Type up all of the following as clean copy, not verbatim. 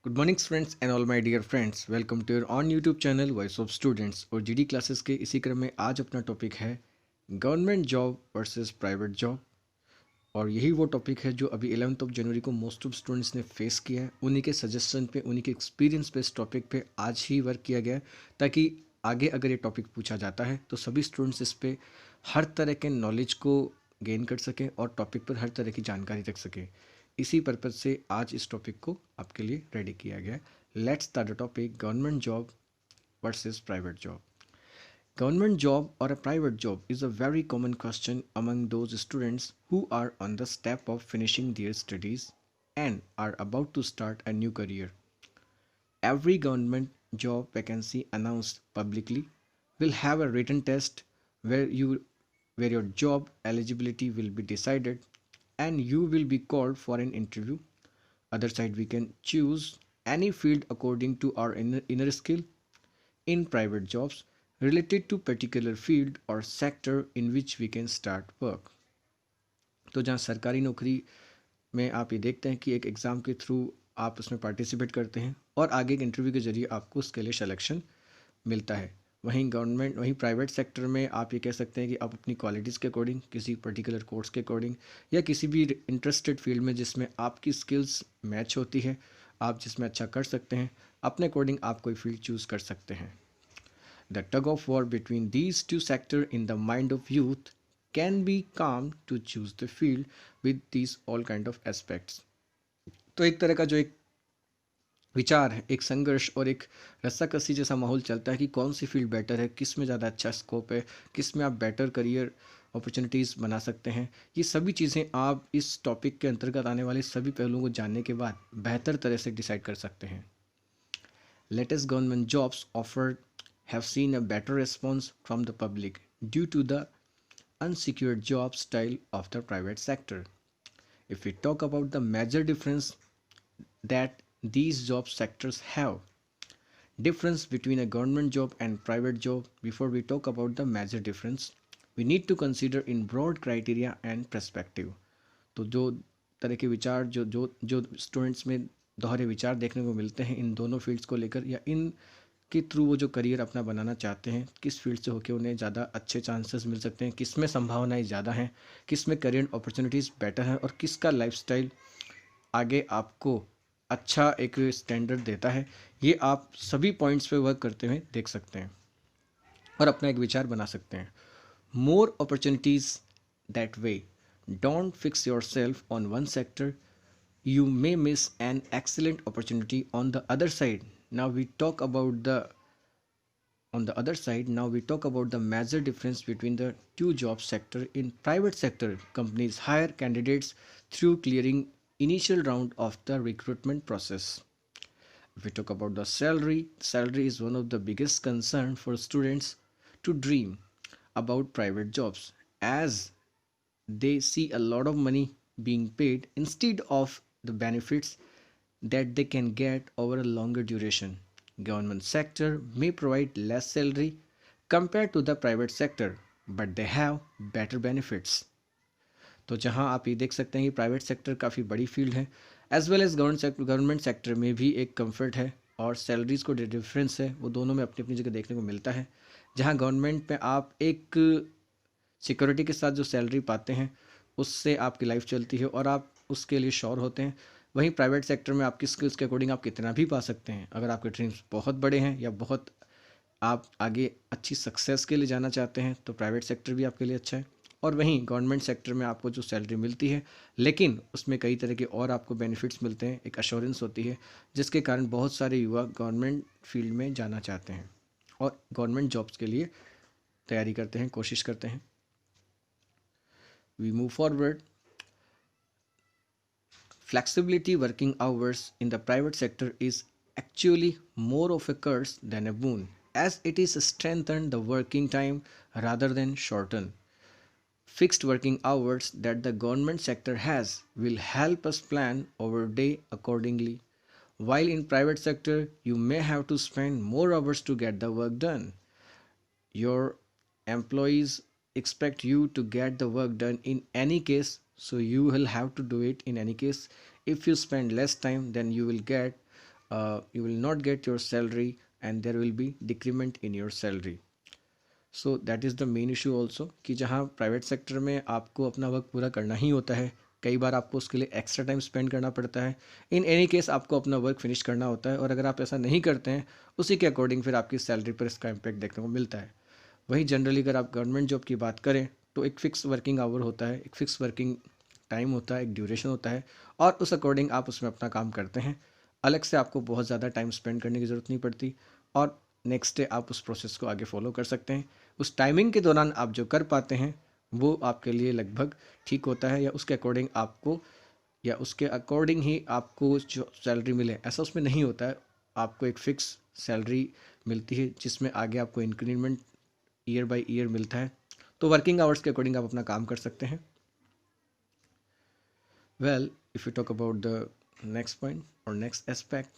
Good morning friends and all my dear friends, welcome to your on YouTube channel voice of students. और GD classes के इसी क्रम में आज अपना टॉपिक है government job versus private job. और यही वो टॉपिक है जो अभी 11th ऑफ जनवरी को मोस्ट ऑफ स्टूडेंट्स ने फेस किया है। उन्हीं के सजेशन पे, उन्हीं के एक्सपीरियंस पे इस टॉपिक पे आज ही वर्क किया गया है, ताकि आगे अगर ये टॉपिक पूछा जाता है तो सभी स्टूडेंट्स इस पे हर तरह के नॉलेज को गेन कर सकें और टॉपिक पर हर तरह की जानकारी रख सकें। इसी पर्पज़ से आज इस टॉपिक को आपके लिए रेडी किया गया है। Let's start the topic government job versus private job. Government job or a private job is a very common question among those students who are on the step of finishing their studies and are about to start a new career. Every government job vacancy announced publicly will have a written test where your job eligibility will be decided and you will be called for an interview. Other side, we can choose any field according to our inner skill. In private jobs related to particular field or sector in which we can start work. तो जहाँ सरकारी नौकरी में आप ये देखते हैं कि एक एग्ज़ाम के थ्रू आप उसमें पार्टिसिपेट करते हैं और आगे एक इंटरव्यू के जरिए आपको उसके लिए सिलेक्शन मिलता है। वहीं प्राइवेट सेक्टर में आप ये कह सकते हैं कि आप अपनी क्वालिटीज़ के अकॉर्डिंग, किसी पर्टिकुलर कोर्स के अकॉर्डिंग या किसी भी इंटरेस्टेड फील्ड में जिसमें आपकी स्किल्स मैच होती है, आप जिसमें अच्छा कर सकते हैं, अपने अकॉर्डिंग आप कोई फील्ड चूज़ कर सकते हैं। The tug of war between these two sectors in the mind of youth can be calm to choose the field with these all kind of aspects. तो एक तरह का जो एक विचार है, एक संघर्ष और एक रस्साकसी जैसा माहौल चलता है कि कौन सी फील्ड बेटर है, किस में ज़्यादा अच्छा स्कोप है, किस में आप बेटर करियर अपॉर्चुनिटीज़ बना सकते हैं। ये सभी चीज़ें आप इस टॉपिक के अंतर्गत आने वाले सभी पहलुओं को जानने के बाद बेहतर तरह से डिसाइड कर सकते हैं। Latest government jobs offered have seen a better response from the public due to the unsecured job style of the private sector. If we talk about the major difference that these job sectors have, difference between a government job and private job, before we talk about the major difference, we need to consider in broad criteria and perspective. तो जो तरह के विचार जो जो जो students में दोहरे विचार देखने को मिलते हैं इन दोनों फील्ड्स को लेकर, या इन के थ्रू वो जो करियर अपना बनाना चाहते हैं, किस फील्ड से होकर उन्हें ज़्यादा अच्छे चांसेस मिल सकते हैं, किस में संभावनाएं ज़्यादा हैं, किस में करियर अपॉर्चुनिटीज़ बेटर हैं और किसका लाइफस्टाइल आगे आपको अच्छा एक स्टैंडर्ड देता है, ये आप सभी पॉइंट्स पे वर्क करते हुए देख सकते हैं और अपना एक विचार बना सकते हैं। मोर opportunities that way, don't fix your self on one sector, you may miss an excellent opportunity on the other side. Now we talk about the on the other side now we talk about the major difference between the two job sector. In private sector, companies hire candidates through clearing initial round of the recruitment process. If we talk about the salary is one of the biggest concern for students to dream about private jobs, as they see a lot of money being paid instead of the benefits that they can get over a longer duration. Government sector may provide less salary compared to the private sector, but they have better benefits. तो जहां आप ये देख सकते हैं कि private sector काफ़ी बड़ी फील्ड है, as well as government sector में भी एक कंफर्ट है और सैलरीज को डिफरेंस है, वो दोनों में अपनी अपनी जगह देखने को मिलता है। जहां गवर्नमेंट में आप एक सिक्योरिटी के साथ जो सैलरी पाते हैं उससे आपकी लाइफ चलती है और आप उसके लिए श्योर होते हैं। वहीं प्राइवेट सेक्टर में आपकी स्किल्स के अकॉर्डिंग आप कितना भी पा सकते हैं। अगर आपके ड्रीम्स बहुत बड़े हैं या बहुत आप आगे अच्छी सक्सेस के लिए जाना चाहते हैं तो प्राइवेट सेक्टर भी आपके लिए अच्छा है। और वहीं गवर्नमेंट सेक्टर में आपको जो सैलरी मिलती है, लेकिन उसमें कई तरह के और आपको बेनिफिट्स मिलते हैं, एक अश्योरेंस होती है, जिसके कारण बहुत सारे युवा गवर्नमेंट फील्ड में जाना चाहते हैं और गवर्नमेंट जॉब्स के लिए तैयारी करते हैं, कोशिश करते हैं। We move forward. Flexibility working hours in the private sector is actually more of a curse than a boon, as it is strengthened the working time rather than shorten. Fixed working hours that the government sector has will help us plan our day accordingly, while in private sector you may have to spend more hours to get the work done. Your employees expect you to get the work done in any case, so you will have to do it in any case. If you spend less time, then you will get you will not get your salary and there will be decrement in your salary. So that is the main issue also कि जहाँ private sector में आपको अपना work पूरा करना ही होता है, कई बार आपको उसके लिए एक्स्ट्रा टाइम स्पेंड करना पड़ता है। इन एनी केस आपको अपना वर्क फिनिश करना होता है और अगर आप ऐसा नहीं करते हैं उसी के अकॉर्डिंग फिर आपकी सैलरी पर इसका इम्पैक्ट देखने को मिलता है। वहीं जनरली अगर आप गवर्नमेंट जॉब की बात करें तो एक फ़िक्स वर्किंग आवर होता है, एक फ़िक्स वर्किंग टाइम होता है, एक ड्यूरेशन होता है और उस अकॉर्डिंग आप उसमें अपना काम करते हैं। अलग से आपको बहुत ज़्यादा टाइम स्पेंड करने की ज़रूरत नहीं पड़ती और नेक्स्ट डे आप उस प्रोसेस को आगे फॉलो कर सकते हैं। उस टाइमिंग के दौरान आप जो कर पाते हैं वो आपके लिए लगभग ठीक होता है, या उसके अकॉर्डिंग ही आपको जो सैलरी मिले ऐसा उसमें नहीं होता है। आपको एक फ़िक्स सैलरी मिलती है जिसमें आगे आपको इंक्रीमेंट ईयर बाय ईयर मिलता है। तो वर्किंग आवर्स के अकॉर्डिंग आप अपना काम कर सकते हैं। Well, if you talk about the next point और next aspect,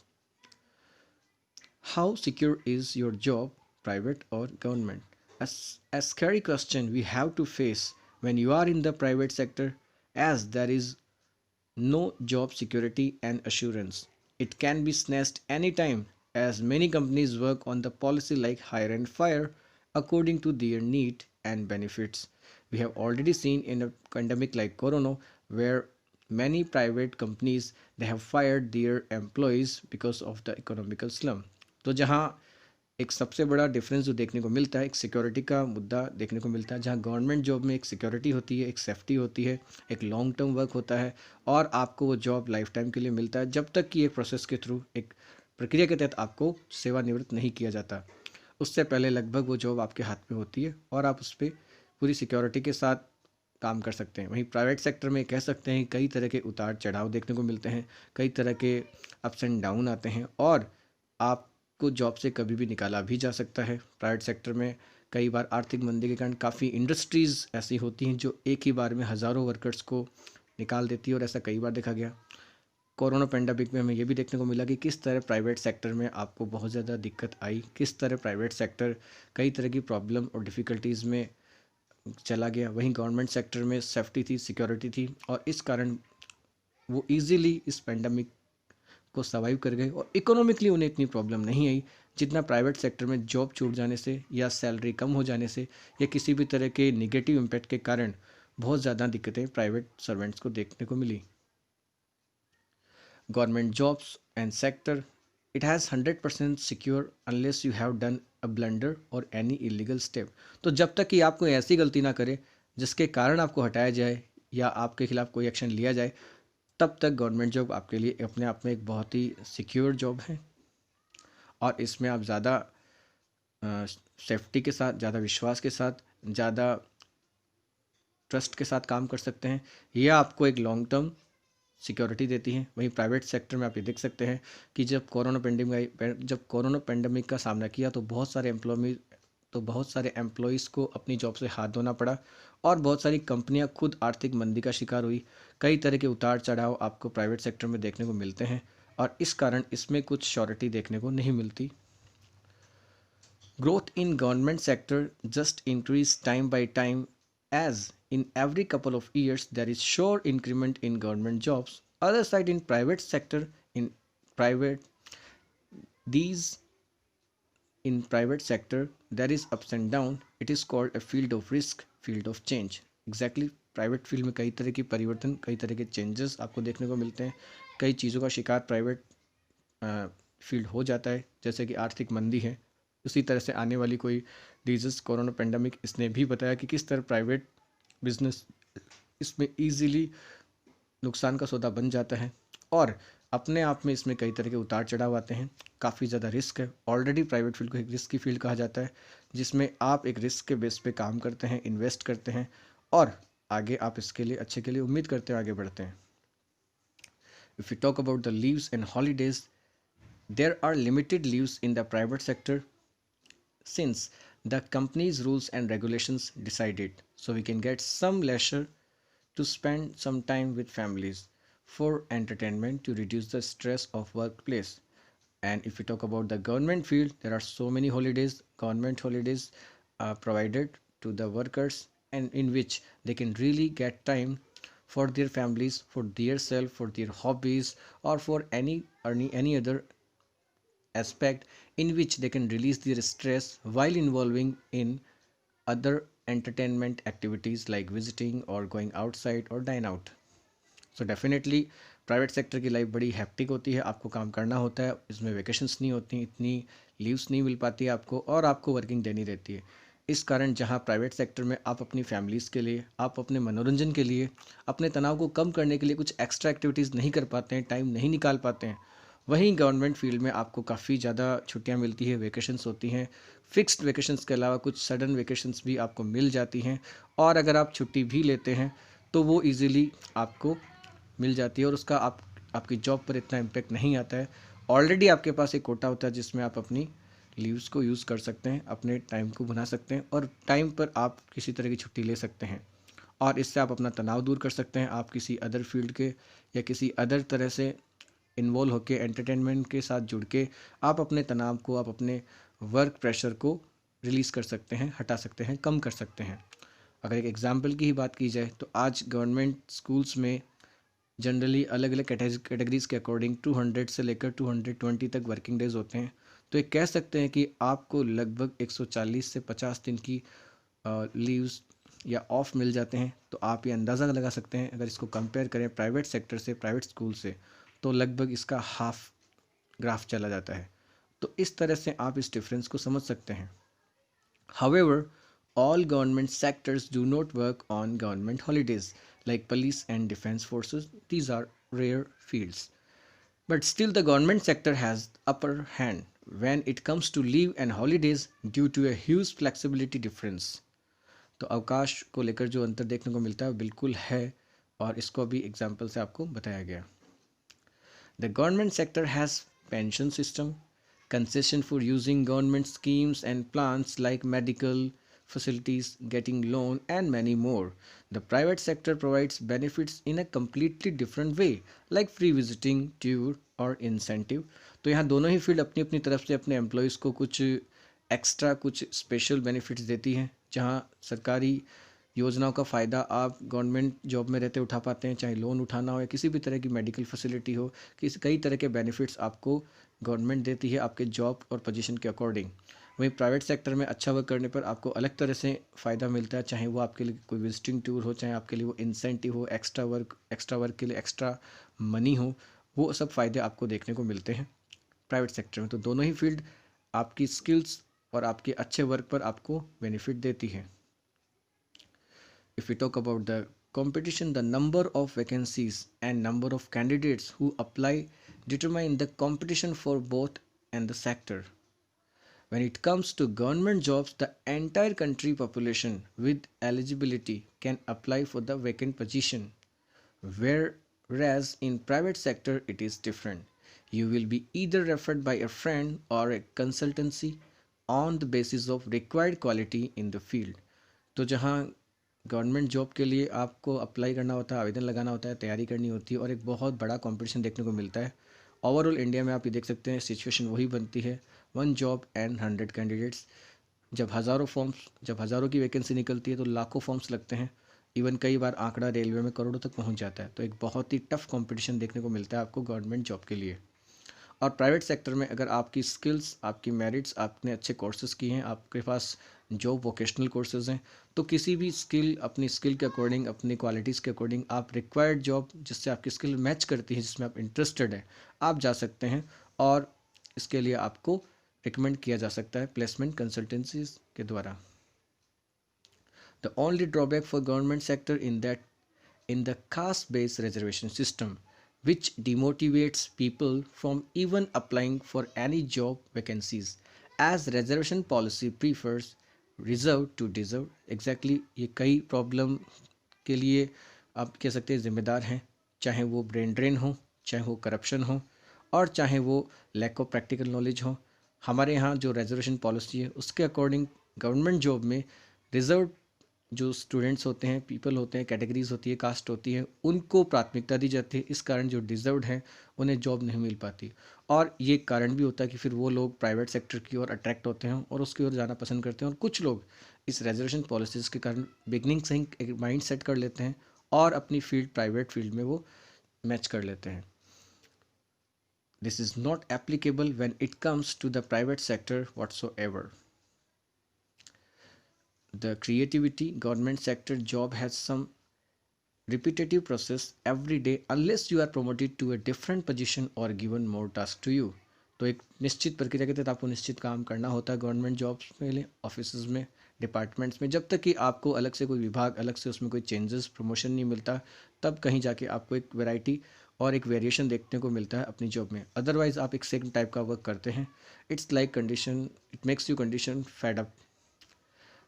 how secure is your job, private or government? A scary question we have to face when you are in the private sector, as there is no job security and assurance. It can be snatched anytime, as many companies work on the policy like hire and fire according to their need and benefits. We have already seen in a pandemic like Corona where many private companies they have fired their employees because of the economical slum. तो जहाँ एक सबसे बड़ा difference जो देखने को मिलता है, एक सिक्योरिटी का मुद्दा देखने को मिलता है। जहाँ गवर्नमेंट जॉब में एक सिक्योरिटी होती है, एक सेफ्टी होती है, एक लॉन्ग टर्म वर्क होता है और आपको वो जॉब लाइफ टाइम के लिए मिलता है जब तक कि एक प्रोसेस के थ्रू, एक प्रक्रिया के तहत आपको सेवानिवृत्त नहीं किया जाता। उससे पहले लगभग वो जॉब आपके हाथ में होती है और आप उस पर पूरी सिक्योरिटी के साथ काम कर सकते हैं। वहीं प्राइवेट सेक्टर में कह सकते हैं कई तरह के उतार चढ़ाव देखने को मिलते हैं, कई तरह के अप्स एंड डाउन आते हैं और आपको जॉब से कभी भी निकाला भी जा सकता है। प्राइवेट सेक्टर में कई बार आर्थिक मंदी के कारण काफ़ी इंडस्ट्रीज़ ऐसी होती हैं जो एक ही बार में हज़ारों वर्कर्स को निकाल देती है और ऐसा कई बार देखा गया। कोरोना पेंडेमिक में हमें ये भी देखने को मिला कि किस तरह प्राइवेट सेक्टर में आपको बहुत ज़्यादा दिक्कत आई, किस तरह प्राइवेट सेक्टर कई तरह की प्रॉब्लम और डिफ़िकल्टीज़ में चला गया। वहीं गवर्नमेंट सेक्टर में सेफ्टी थी, सिक्योरिटी थी और इस कारण वो इजीली इस पेंडेमिक को सर्वाइव कर गए और इकोनॉमिकली उन्हें इतनी प्रॉब्लम नहीं आई जितना प्राइवेट सेक्टर में जॉब छूट जाने से या सैलरी कम हो जाने से या किसी भी तरह के निगेटिव इम्पैक्ट के कारण बहुत ज़्यादा दिक्कतें प्राइवेट सर्वेंट्स को देखने को मिली। Government jobs and sector, it has 100% secure unless you have done a blunder or any illegal step. तो जब तक कि आप कोई ऐसी गलती ना करें जिसके कारण आपको हटाया जाए या आपके खिलाफ कोई एक्शन लिया जाए, तब तक गवर्नमेंट जॉब आपके लिए अपने आप में एक बहुत ही सिक्योर जॉब है और इसमें आप ज़्यादा सेफ्टी के साथ, ज़्यादा विश्वास के साथ, ज़्यादा ट्रस्ट के साथ काम कर सकते हैं। यह आपको एक लॉन्ग टर्म सिक्योरिटी देती हैं। वहीं प्राइवेट सेक्टर में आप ये देख सकते हैं कि जब कोरोना पेंडेमिक का सामना किया तो बहुत सारे एम्प्लॉयज़ को अपनी जॉब से हाथ धोना पड़ा और बहुत सारी कंपनियां खुद आर्थिक मंदी का शिकार हुई। कई तरह के उतार चढ़ाव आपको प्राइवेट सेक्टर में देखने को मिलते हैं और इस कारण इसमें कुछ श्योरिटी देखने को नहीं मिलती। Growth in government sector just increase time by time, as in every couple of years there is sure increment in government jobs. Other side in private sector, in private these in private sector there is ups and down. It is called a field of risk, field of change. Exactly, private field में कई तरह की परिवर्तन, कई तरह के changes आपको देखने को मिलते हैं। कई चीज़ों का शिकार प्राइवेट फील्ड हो जाता है, जैसे कि आर्थिक मंदी है। उसी तरह से आने वाली कोई डिजीज़, कोरोना पेंडेमिक, इसने भी बताया कि किस तरह प्राइवेट बिजनेस इसमें इजीली नुकसान का सौदा बन जाता है और अपने आप में इसमें कई तरह के उतार चढ़ाव आते हैं। काफ़ी ज़्यादा रिस्क है। ऑलरेडी प्राइवेट फील्ड को एक रिस्क की फील्ड कहा जाता है जिसमें आप एक रिस्क के बेस पे काम करते हैं, इन्वेस्ट करते हैं और आगे आप इसके लिए अच्छे के लिए उम्मीद करते हैं, आगे बढ़ते हैं। If you talk about the leaves and holidays, there are limited leaves in the private sector since the company's rules and regulations decide it. So we can get some leisure to spend some time with families for entertainment to reduce the stress of workplace. And if we talk about the government field, there are so many holidays, government holidays are provided to the workers and in which they can really get time for their families, for their self, for their hobbies or for any other aspect in which they can release their stress while involving in other entertainment activities like visiting or going outside or dine out. So definitely private sector की life बड़ी haptic होती है, आपको काम करना होता है, इसमें वेकेशंस नहीं होती, इतनी लीव्स नहीं मिल पाती है आपको, और आपको वर्किंग देनी रहती है। इस कारण जहाँ प्राइवेट सेक्टर में आप अपनी फैमिलीज़ के लिए, आप अपने मनोरंजन के लिए, अपने तनाव को कम करने के लिए कुछ एक्स्ट्रा एक्टिविटीज़ नहीं कर पाते हैं, टाइम नहीं निकाल पाते हैं, वहीं गवर्नमेंट फील्ड में आपको काफ़ी ज़्यादा छुट्टियाँ मिलती है, वेकेशंस होती हैं, फिक्स्ड वेकेशंस के अलावा कुछ सडन वेकेशंस भी आपको मिल जाती हैं, और अगर आप छुट्टी भी लेते हैं तो वो इजीली आपको मिल जाती है, और उसका आपकी जॉब पर इतना इम्पेक्ट नहीं आता है। ऑलरेडी आपके पास एक कोटा होता है जिसमें आप अपनी लीव्स को यूज़ कर सकते हैं, अपने टाइम को बना सकते हैं, और टाइम पर आप किसी तरह की छुट्टी ले सकते हैं, और इससे आप अपना तनाव दूर कर सकते हैं। आप किसी अदर फील्ड के या किसी अदर तरह से इन्वॉल्व होकर एंटरटेनमेंट के साथ जुड़ के आप अपने तनाव को, आप अपने वर्क प्रेशर को रिलीज़ कर सकते हैं, हटा सकते हैं, कम कर सकते हैं। अगर एक एग्जांपल की ही बात की जाए तो आज गवर्नमेंट स्कूल्स में जनरली अलग अलग कैटेगरीज के अकॉर्डिंग 200 से लेकर 220 तक वर्किंग डेज होते हैं। तो ये कह सकते हैं कि आपको लगभग 140 से 50 दिन की लीव्स या ऑफ मिल जाते हैं। तो आप ये अंदाज़ा लगा सकते हैं, अगर इसको कंपेयर करें प्राइवेट सेक्टर से, प्राइवेट स्कूल से, तो लगभग इसका हाफ ग्राफ चला जाता है। तो इस तरह से आप इस डिफरेंस को समझ सकते हैं। However, all government sectors do not work on government holidays like police and defense forces. These are rare fields. But still, the government sector has upper hand when it comes to leave and holidays due to a huge flexibility difference. तो अवकाश को लेकर जो अंतर देखने को मिलता है बिल्कुल है, और इसको भी एग्जाम्पल से आपको बताया गया। The government sector has pension system, concession for using government schemes and plans like medical facilities, getting loan and many more. The private sector provides benefits in a completely different way like free visiting, tour और incentive. तो यहाँ दोनों ही field अपनी अपनी तरफ से अपने employees को कुछ एक्स्ट्रा, कुछ स्पेशल बेनिफिट्स देती हैं। जहाँ सरकारी योजनाओं का फ़ायदा आप गवर्नमेंट जॉब में रहते उठा पाते हैं, चाहे लोन उठाना हो या किसी भी तरह की मेडिकल फैसिलिटी हो, कई तरह के बेनिफिट्स आपको गवर्नमेंट देती है आपके जॉब और पोजीशन के अकॉर्डिंग। वहीं प्राइवेट सेक्टर में अच्छा वर्क करने पर आपको अलग तरह से फ़ायदा मिलता है, चाहे वो आपके लिए कोई विजिटिंग टूर हो, चाहे आपके लिए वो इंसेंटिव हो, एक्स्ट्रा वर्क के लिए एक्स्ट्रा मनी हो, वो सब फ़ायदे आपको देखने को मिलते हैं प्राइवेट सेक्टर में। तो दोनों ही फील्ड आपकी स्किल्स और आपके अच्छे वर्क पर आपको बेनिफिट देती है। If we talk about the competition, the number of vacancies and number of candidates who apply determine the competition for both and the sector. When it comes to government jobs, the entire country population with eligibility can apply for the vacant position, whereas in private sector it is different. You will be either referred by a friend or a consultancy on the basis of required quality in the field. तो जहाँ government job के लिए आपको apply करना होता है, आवेदन लगाना होता है, तैयारी करनी होती है, और एक बहुत बड़ा कंपटीशन देखने को मिलता है। ओवरऑल इंडिया में आप ये देख सकते हैं सिचुएशन वही बनती है, 1 जॉब एंड 100 कैंडिडेट्स। जब हज़ारों की वैकेंसी निकलती है तो लाखों फॉर्म्स लगते हैं, इवन कई बार आंकड़ा रेलवे में करोड़ों तक पहुंच जाता है। तो एक बहुत ही टफ कंपटीशन देखने को मिलता है आपको गवर्नमेंट जॉब के लिए। और प्राइवेट सेक्टर में अगर आपकी स्किल्स, आपकी मेरिट्स, आपने अच्छे कोर्सेज़ किए हैं, आपके पास जो वोकेशनल कोर्सेज़ हैं, तो किसी भी स्किल, अपनी स्किल के अकॉर्डिंग, अपनी क्वालिटीज़ के अकॉर्डिंग आप रिक्वायर्ड जॉब जिससे आपकी स्किल मैच करती है, जिसमें आप इंटरेस्टेड हैं, आप जा सकते हैं, और इसके लिए आपको रिकमेंड किया जा सकता है प्लेसमेंट कंसल्टेंसीज के द्वारा। The only drawback for government sector in the caste-based reservation system, which demotivates people from even applying for any job vacancies, as reservation policy prefers reserve to deserve. Exactly, ये कई problem के लिए आप कह सकते हैं जिम्मेदार हैं, चाहे वो ब्रेन ड्रेन हो, चाहे वो करप्शन हो, और चाहे वो लैक ऑफ प्रैक्टिकल नॉलेज हो। हमारे यहाँ जो रिजर्वेशन पॉलिसी है उसके अकॉर्डिंग गवर्नमेंट जॉब में रिजर्व जो स्टूडेंट्स होते हैं, पीपल होते हैं, कैटेगरीज होती है, कास्ट होती है, उनको प्राथमिकता दी जाती है। इस कारण जो डिजर्व्ड हैं उन्हें जॉब नहीं मिल पाती, और ये कारण भी होता है कि फिर वो लोग प्राइवेट सेक्टर की ओर अट्रैक्ट होते हैं और उसकी ओर जाना पसंद करते हैं। और कुछ लोग इस रिजर्वेशन पॉलिसीज़ के कारण बिगनिंग से ही एक माइंड सेट कर लेते हैं और अपनी फील्ड, प्राइवेट फील्ड में वो मैच कर लेते हैं। This is not applicable when it comes to the private sector whatsoever. The creativity government sector job has some repetitive process every day unless you are promoted to a different position or given more task to you. तो एक निश्चित प्रक्रिया के तहत आपको निश्चित काम करना होता है गवर्नमेंट जॉब्स में, ऑफिस में, डिपार्टमेंट्स में, जब तक कि आपको अलग से कोई विभाग, अलग से उसमें कोई चेंजेस, प्रमोशन नहीं मिलता, तब कहीं जाके आपको एक वैरायटी और एक वेरिएशन देखने को मिलता है अपनी जॉब में। अदरवाइज आप एक सेम टाइप का वर्क करते हैं। It's like condition, it makes you condition fed up.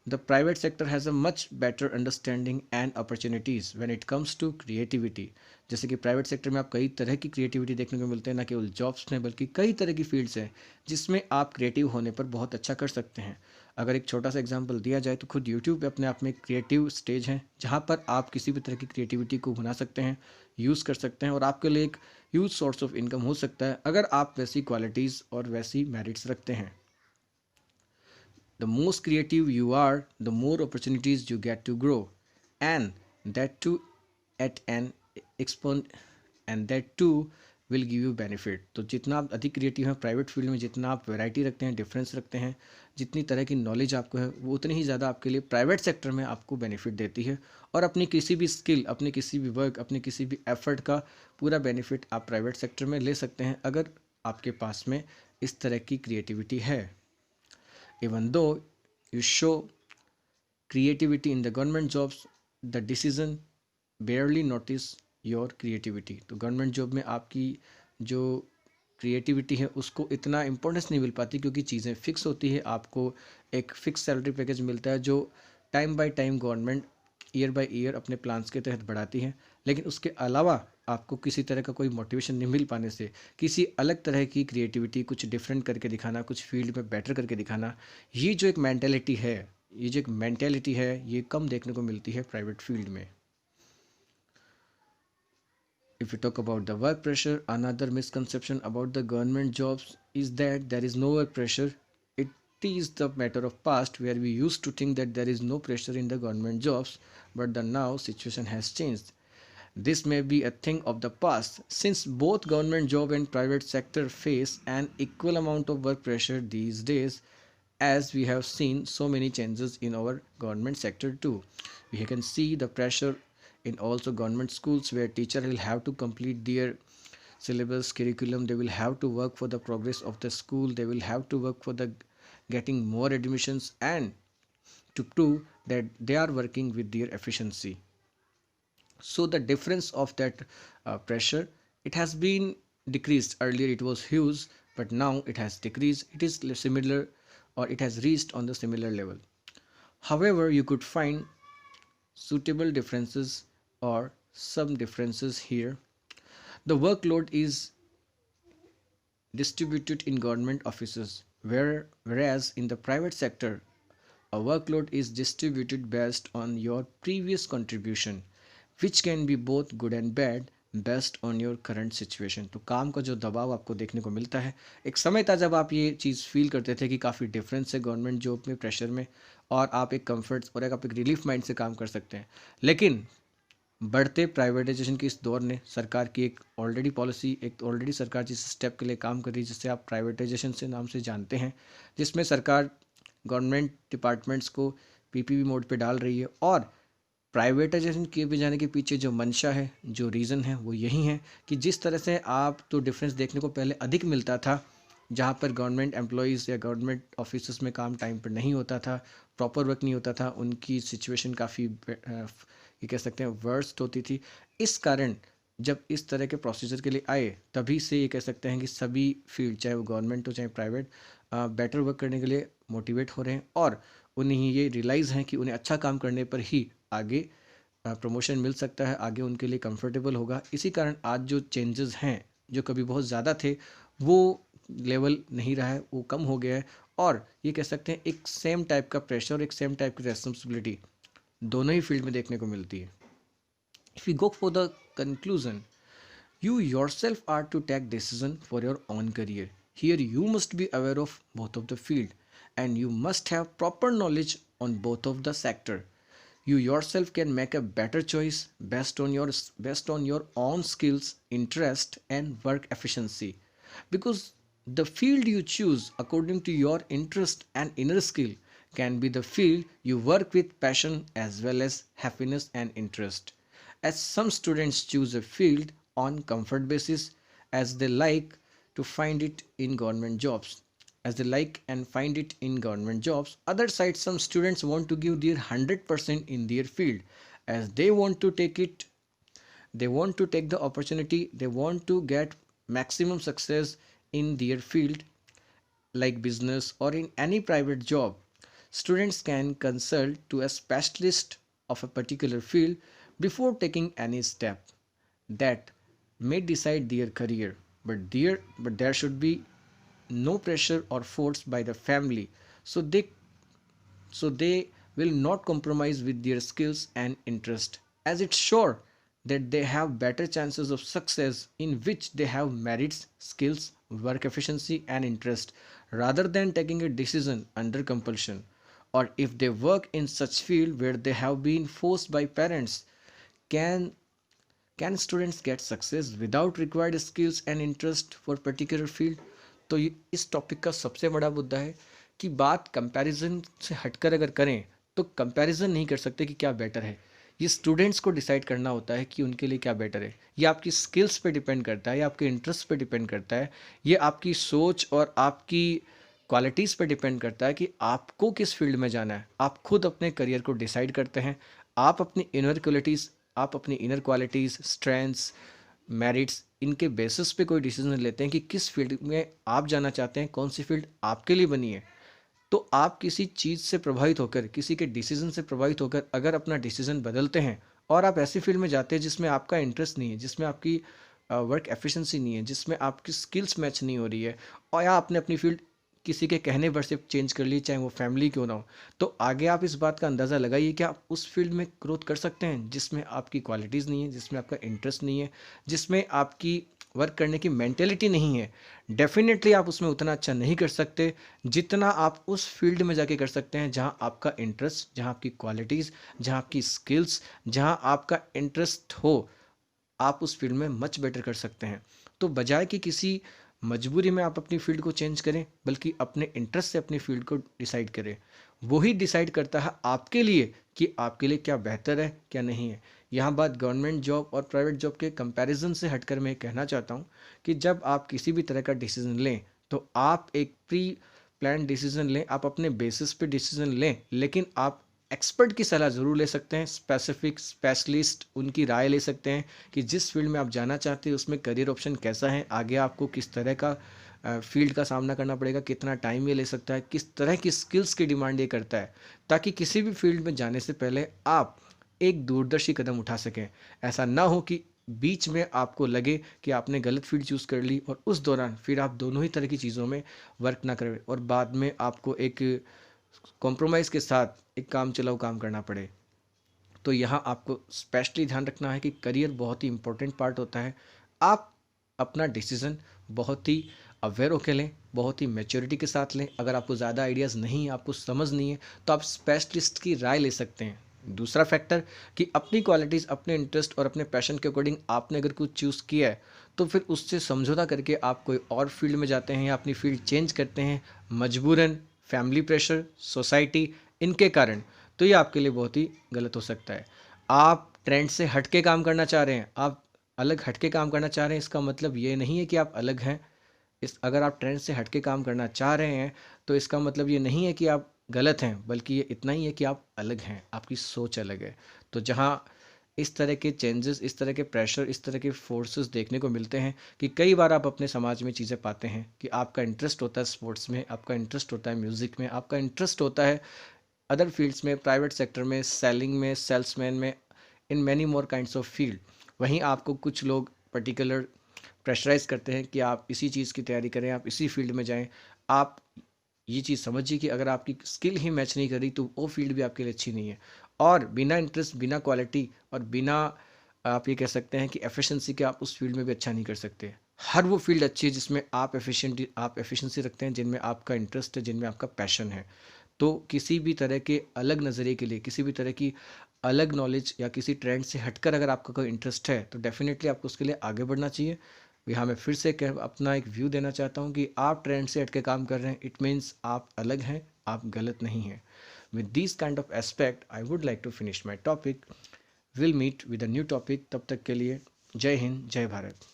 The private sector has a much better understanding and opportunities when it comes to creativity. जैसे कि प्राइवेट सेक्टर में आप कई तरह की क्रिएटिविटी देखने को मिलते हैं, ना केवल जॉब्स में बल्कि कई तरह की फील्ड्स हैं जिसमें आप क्रिएटिव होने पर बहुत अच्छा कर सकते हैं। अगर एक छोटा सा एग्जांपल दिया जाए तो खुद यूट्यूब पे अपने आप में एक क्रिएटिव स्टेज है जहाँ पर आप किसी भी तरह की क्रिएटिविटी को बना सकते हैं, यूज़ कर सकते हैं और आपके लिए एक ह्यूज सोर्स ऑफ इनकम हो सकता है अगर आप वैसी क्वालिटीज़ और वैसी मेरिट्स रखते हैं। The most creative you are, the more opportunities you get to grow, and that too at an expon and that too will give you benefit. तो जितना आप अधिक क्रिएटिव हैं प्राइवेट फील्ड में, जितना आप वैरायटी रखते हैं, डिफरेंस रखते हैं, जितनी तरह की नॉलेज आपको है, वो उतनी ही ज़्यादा आपके लिए प्राइवेट सेक्टर में आपको बेनिफिट देती है। और अपनी किसी भी स्किल, अपने किसी भी वर्क, अपने किसी भी एफर्ट का पूरा बेनिफिट आप प्राइवेट सेक्टर में ले सकते हैं अगर आपके पास में इस तरह की क्रिएटिविटी है। Even though you show creativity in the government jobs, the decision barely notice your creativity. तो गवर्नमेंट जॉब में आपकी जो क्रिएटिविटी है उसको इतना इम्पोर्टेंस नहीं मिल पाती क्योंकि चीज़ें फिक्स होती है। आपको एक फिक्स सैलरी पैकेज मिलता है जो time by time government year by year अपने प्लान्स के तहत बढ़ाती है, लेकिन उसके अलावा आपको किसी तरह का कोई मोटिवेशन नहीं मिल पाने से किसी अलग तरह की क्रिएटिविटी, कुछ डिफरेंट करके दिखाना, कुछ फील्ड में बेटर करके दिखाना, ये जो एक मैंटेलिटी है, ये जो एक मैंटेलिटी है, ये कम देखने को मिलती है प्राइवेट फील्ड में। If we talk about the work pressure, another misconception about the government jobs is that there is no work pressure. It is the matter of past where we used to think that there is no pressure in the government jobs, but the now situation has changed. This may be a thing of the past since both government job and private sector face an equal amount of work pressure these days, as we have seen so many changes in our government sector too. We can see the pressure in also government schools where teacher will have to complete their syllabus curriculum, they will have to work for the progress of the school, they will have to work for the getting more admissions and to prove that they are working with their efficiency. So the difference of that pressure, it has been decreased. Earlier it was huge, but now it has decreased, it is similar or it has reached on the similar level. However, you could find suitable differences or some differences here. The workload is distributed in government offices, whereas in the private sector, a workload is distributed based on your previous contribution, which can be both good and bad based on your current situation. तो काम का जो दबाव आपको देखने को मिलता है, एक समय था जब आप ये चीज़ फील करते थे कि काफ़ी डिफरेंस है गवर्नमेंट जॉब में प्रेशर में, और आप एक कंफर्ट और एक आप एक रिलीफ माइंड से काम कर सकते हैं। लेकिन बढ़ते प्राइवेटाइजेशन के इस दौर ने सरकार की एक ऑलरेडी पॉलिसी, एक ऑलरेडी सरकार जिस स्टेप के लिए काम कर रही है जिससे आप प्राइवेटाइजेशन से नाम से जानते हैं, जिसमें सरकार गवर्नमेंट डिपार्टमेंट्स को पीपीपी मोड पे डाल रही है, और प्राइवेटाइजेशन किए भी जाने के पीछे जो मंशा है, जो रीज़न है, वो यही है कि जिस तरह से आप तो डिफरेंस देखने को पहले अधिक मिलता था, जहाँ पर गवर्नमेंट एम्प्लॉयज़ या गवर्नमेंट ऑफिस में काम टाइम पर नहीं होता था, प्रॉपर वर्क नहीं होता था, उनकी सिचुएशन काफ़ी ये कह सकते हैं वर्स्ट होती थी। इस कारण जब इस तरह के प्रोसीजर के लिए आए, तभी से ये कह सकते हैं कि सभी फील्ड, चाहे वो गवर्नमेंट हो चाहे प्राइवेट, बेटर वर्क करने के लिए मोटिवेट हो रहे हैं, और उन्हें ये रियलाइज़ है कि उन्हें अच्छा काम करने पर ही आगे प्रमोशन मिल सकता है, आगे उनके लिए कंफर्टेबल होगा। इसी कारण आज जो चेंजेस हैं, जो कभी बहुत ज़्यादा थे, वो लेवल नहीं रहा है, वो कम हो गया है, और ये कह सकते हैं एक सेम टाइप का प्रेशर और एक सेम टाइप की रेस्पॉन्सिबिलिटी दोनों ही फील्ड में देखने को मिलती है। If you go for the conclusion, you yourself are to take decision for your own career. Here you must be aware of both of the field, and you must have proper knowledge on both of the sector. You yourself can make a better choice based on your own skills, interest and work efficiency. because the field you choose according to your interest and inner skill can be the field you work with passion as well as happiness and interest. As some students choose a field on comfort basis, as they like to find it in government jobs, as they like and find it in government jobs. Other side, some students want to give their 100% in their field, as they want to take it, they want to take the opportunity, they want to get maximum success in their field, like business or in any private job. Students can consult to a specialist of a particular field before taking any step that may decide their career, but there should be no pressure or force by the family, so they will not compromise with their skills and interest, as it's sure that they have better chances of success in which they have merits, skills, work efficiency and interest, rather than taking a decision under compulsion, or if they work in such field where they have been forced by parents. Can can students get success without required skills and interest for particular field? तो ये इस topic का सबसे बड़ा मुद्दा है कि बात कंपैरिजन से हटकर अगर करें तो कंपैरिजन नहीं कर सकते कि क्या बेटर है। ये स्टूडेंट्स को डिसाइड करना होता है कि उनके लिए क्या बेटर है। ये आपकी स्किल्स पे डिपेंड करता है, ये आपके इंटरेस्ट पे डिपेंड करता है, ये आपकी सोच और आपकी क्वालिटीज़ पे डिपेंड करता है कि आपको किस फील्ड में जाना है। आप खुद अपने करियर को डिसाइड करते हैं। आप अपनी इनर क्वालिटीज़, आप अपनी इनर क्वालिटीज़, स्ट्रेंथ्स, मेरिट्स, इनके बेसिस पे कोई डिसीजन लेते हैं कि किस फील्ड में आप जाना चाहते हैं, कौन सी फील्ड आपके लिए बनी है। तो आप किसी चीज़ से प्रभावित होकर, किसी के डिसीजन से प्रभावित होकर अगर अपना डिसीजन बदलते हैं और आप ऐसी फील्ड में जाते हैं जिसमें आपका इंटरेस्ट नहीं है, जिसमें आपकी वर्क एफिशिएंसी नहीं है, जिसमें आपकी स्किल्स मैच नहीं हो रही है, और या आपने अपनी फील्ड किसी के कहने पर से चेंज कर ली, चाहे वो फैमिली क्यों ना हो, तो आगे आप इस बात का अंदाज़ा लगाइए कि आप उस फील्ड में ग्रोथ कर सकते हैं जिसमें आपकी क्वालिटीज़ नहीं है, जिसमें आपका इंटरेस्ट नहीं है, जिसमें आपकी वर्क करने की मेंटेलिटी नहीं है। डेफिनेटली आप उसमें उतना अच्छा नहीं कर सकते जितना आप उस फील्ड में जाके कर सकते हैं जहां आपका इंटरेस्ट, जहां आपकी क्वालिटीज़, जहां आपकी स्किल्स, जहां आपका इंटरेस्ट हो। आप उस फील्ड में मच बेटर कर सकते हैं। तो बजाय कि किसी मजबूरी में आप अपनी फील्ड को चेंज करें, बल्कि अपने इंटरेस्ट से अपनी फील्ड को डिसाइड करें। वही डिसाइड करता है आपके लिए कि आपके लिए क्या बेहतर है, क्या नहीं है। यहाँ बात गवर्नमेंट जॉब और प्राइवेट जॉब के कंपैरिजन से हटकर मैं कहना चाहता हूँ कि जब आप किसी भी तरह का डिसीजन लें तो आप एक प्री प्लान डिसीजन लें, आप अपने बेसिस पे डिसीजन लें, लेकिन आप एक्सपर्ट की सलाह ज़रूर ले सकते हैं, स्पेसिफिक स्पेशलिस्ट उनकी राय ले सकते हैं कि जिस फील्ड में आप जाना चाहते हैं उसमें करियर ऑप्शन कैसा है, आगे आपको किस तरह का फील्ड का सामना करना पड़ेगा, कितना टाइम ये ले सकता है, किस तरह की स्किल्स की डिमांड ये करता है, ताकि किसी भी फील्ड में जाने से पहले आप एक दूरदर्शी कदम उठा सकें। ऐसा ना हो कि बीच में आपको लगे कि आपने गलत फील्ड चूज़ कर ली और उस दौरान फिर आप दोनों ही तरह की चीज़ों में वर्क ना करें और बाद में आपको एक कॉम्प्रोमाइज़ के साथ एक काम चलाऊ काम करना पड़े। तो यहाँ आपको स्पेशली ध्यान रखना है कि करियर बहुत ही इंपॉर्टेंट पार्ट होता है। आप अपना डिसीज़न बहुत ही अवेयर होकर लें, बहुत ही मैच्योरिटी के साथ लें। अगर आपको ज़्यादा आइडियाज़ नहीं है, आपको समझ नहीं है, तो आप स्पेशलिस्ट की राय ले सकते हैं। दूसरा फैक्टर कि अपनी क्वालिटीज़, अपने इंटरेस्ट और अपने पैशन के अकॉर्डिंग आपने अगर कुछ चूज़ किया है तो फिर उससे समझौता करके आप कोई और फील्ड में जाते हैं या अपनी फील्ड चेंज करते हैं मजबूरन, फैमिली प्रेशर, सोसाइटी, इनके कारण, तो ये आपके लिए बहुत ही गलत हो सकता है। आप ट्रेंड से हट के काम करना चाह रहे हैं, आप अलग हट के काम करना चाह रहे हैं, इसका मतलब ये नहीं है कि आप अलग हैं। इस अगर आप ट्रेंड से हट के काम करना चाह रहे हैं तो इसका मतलब ये नहीं है कि आप गलत हैं, बल्कि ये इतना ही है कि आप अलग हैं, आपकी सोच अलग है। तो जहाँ इस तरह के चेंजेस, इस तरह के प्रेशर, इस तरह के फोर्सेस देखने को मिलते हैं कि कई बार आप अपने समाज में चीज़ें पाते हैं कि आपका इंटरेस्ट होता है स्पोर्ट्स में, आपका इंटरेस्ट होता है म्यूज़िक में, आपका इंटरेस्ट होता है अदर फील्ड्स में, प्राइवेट सेक्टर में, सेलिंग में, सेल्समैन में, in many more kinds of field. वहीं आपको कुछ लोग पर्टिकुलर प्रेशराइज करते हैं कि आप इसी चीज़ की तैयारी करें, आप इसी फील्ड में जाएं। आप ये चीज़ समझिए कि अगर आपकी स्किल ही मैच नहीं कर रही तो वो फील्ड भी आपके लिए अच्छी नहीं है। और बिना इंटरेस्ट, बिना क्वालिटी और बिना, आप ये कह सकते हैं कि एफिशिएंसी के, आप उस फील्ड में भी अच्छा नहीं कर सकते। हर वो फील्ड अच्छी है जिसमें आप एफिशिएंसी रखते हैं, जिनमें आपका इंटरेस्ट है, जिनमें आपका पैशन है। तो किसी भी तरह के अलग नज़रिए के लिए, किसी भी तरह की अलग नॉलेज या किसी ट्रेंड से हटकर अगर आपका कोई इंटरेस्ट है तो डेफिनेटली आपको उसके लिए आगे बढ़ना चाहिए। यहाँ मैं फिर से अपना एक व्यू देना चाहता हूँ कि आप ट्रेंड से हट के काम कर रहे हैं, इट मीन्स आप अलग हैं, आप गलत नहीं हैं। With this kind of aspect I would like to finish my topic. Will meet with a new topic. तब तक के लिए जय हिंद, जय भारत।